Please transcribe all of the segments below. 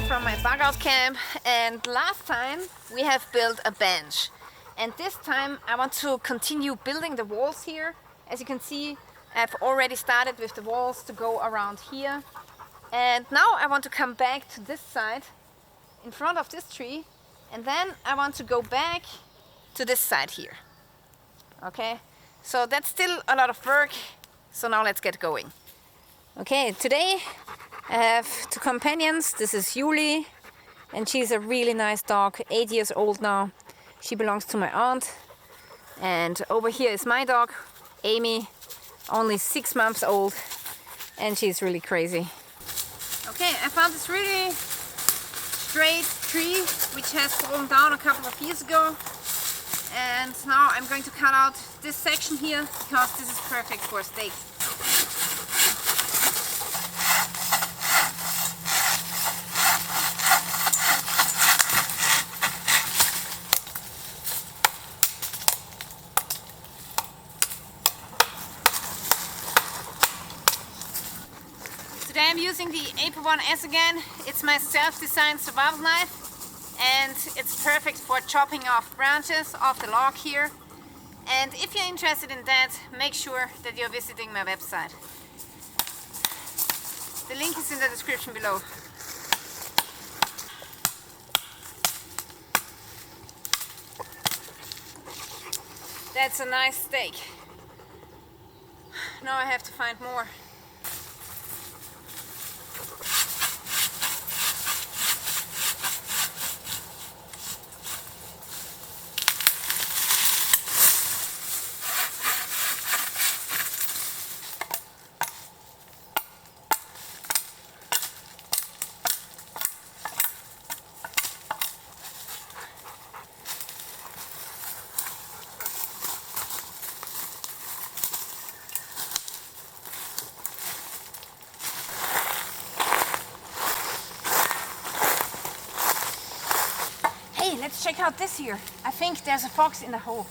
From my bug out camp, and last time we have built a bench, and this time I want to continue building the walls here. As you can see, I've already started with the walls to go around here, and now I want to come back to this side in front of this tree, and then I want to go back to this side here. Okay, so that's still a lot of work, so now let's get going. Okay, today I have two companions. This is Lilly, and she's a really nice dog, 8 years old now. She belongs to my aunt. And over here is my dog, Amy, only 6 months old, and she's really crazy. Okay, I found this really straight tree which has fallen down a couple of years ago, and now I'm going to cut out this section here because this is perfect for a stake. Today I'm using the APO-1 again. It's my self-designed survival knife, and it's perfect for chopping off branches off the log here. And if you're interested in that, make sure that you're visiting my website. The link is in the description below. That's a nice steak. Now I have to find more. Let's check out this here. I think there's a fox in the hole.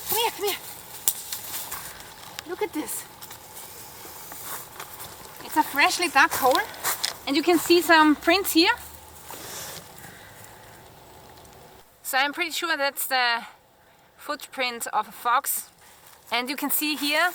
Come here, come here. Look at this. It's a freshly dug hole, and you can see some prints here. So I'm pretty sure that's the footprint of a fox. And you can see here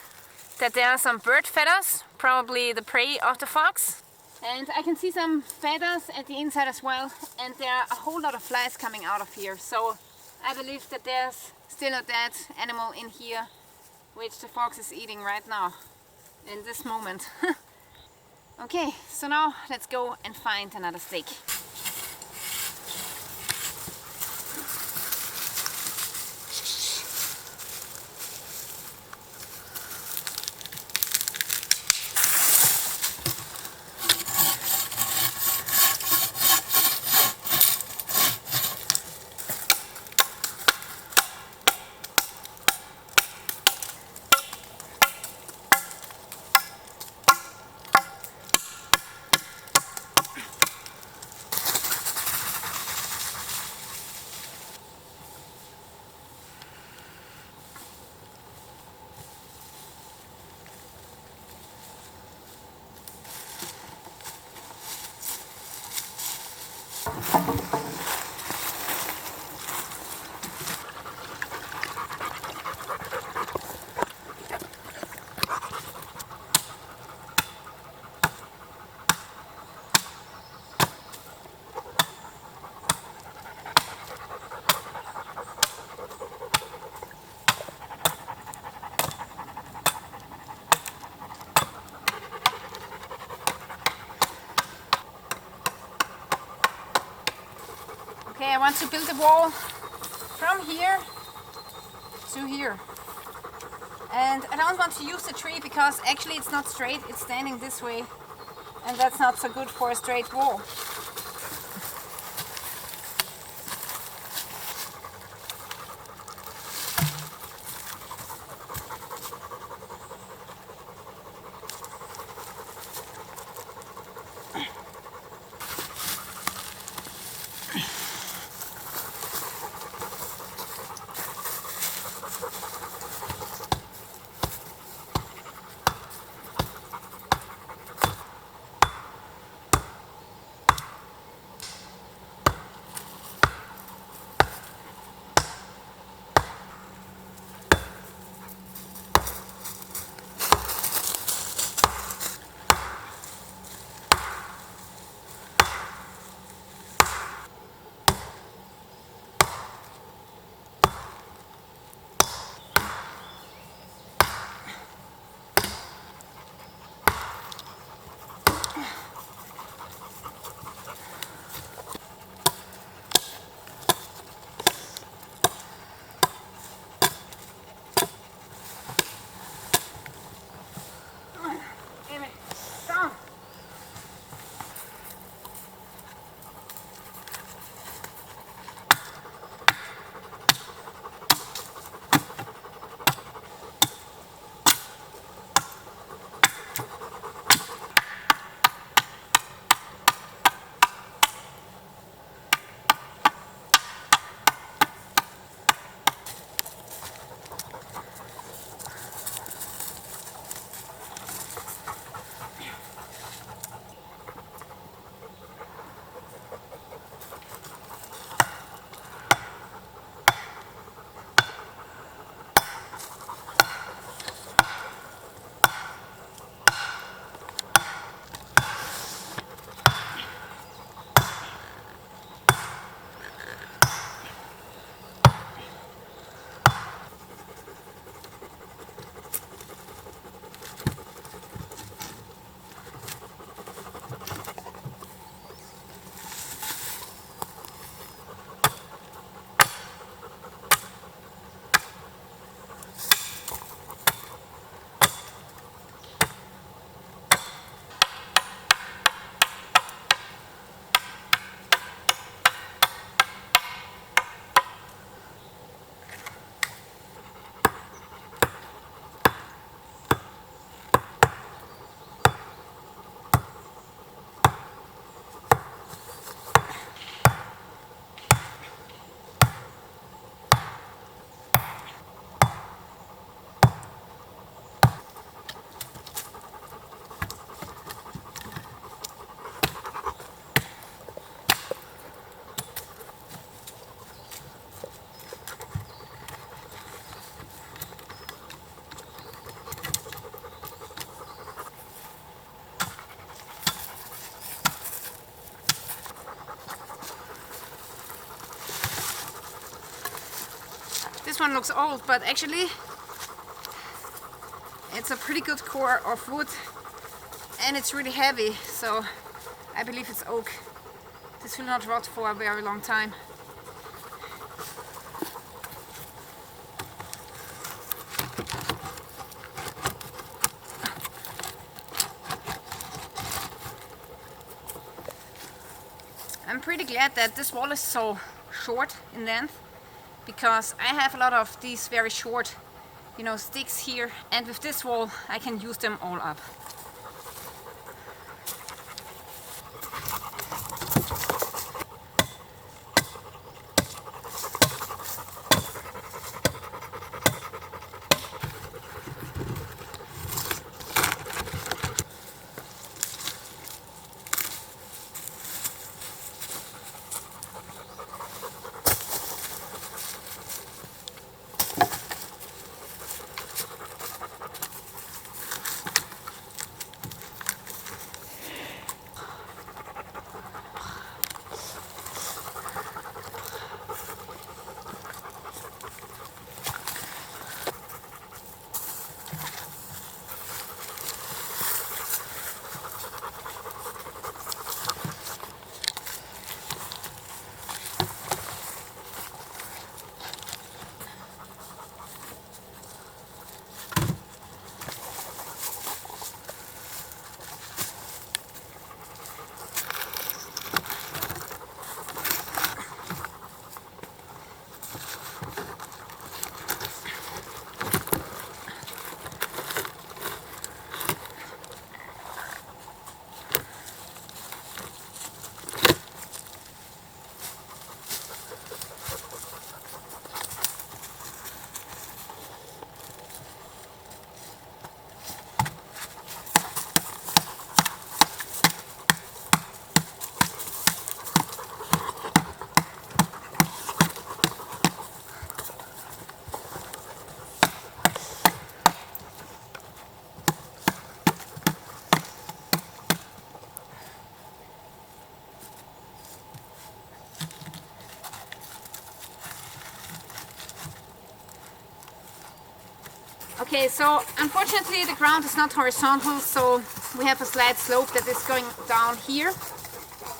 that there are some bird feathers, probably the prey of the fox. And I can see some feathers at the inside as well, and there are a whole lot of flies coming out of here. So I believe that there's still a dead animal in here, which the fox is eating right now, in this moment. Okay, so now let's go and find another steak. Okay, I want to build a wall from here through here. And I don't want to use the tree because actually it's not straight, it's standing this way, and that's not so good for a straight wall. This one looks old, but actually it's a pretty good core of wood and it's really heavy, so I believe it's oak. This will not rot for a very long time. I'm pretty glad that this wall is so short in length, because I have a lot of these very short, sticks here, and with this wall I can use them all up. Okay, so unfortunately the ground is not horizontal, so we have a slight slope that is going down here.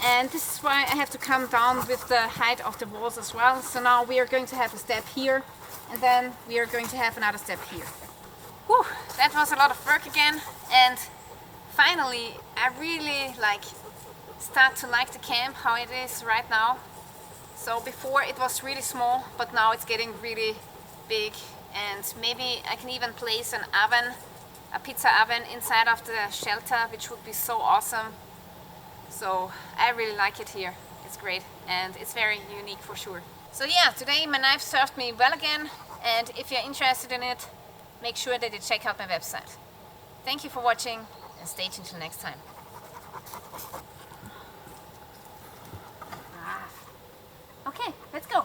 And this is why I have to come down with the height of the walls as well. So now we are going to have a step here, and then we are going to have another step here. Whew, that was a lot of work again, and finally I really start to like the camp how it is right now. So before it was really small, but now it's getting really big, and maybe I can even place an oven, a pizza oven inside of the shelter, which would be so awesome. So I really like it here. It's great and it's very unique for sure. So yeah, today my knife served me well again, and if you're interested in it, make sure that you check out my website. Thank you for watching and stay tuned till next time. Okay, let's go.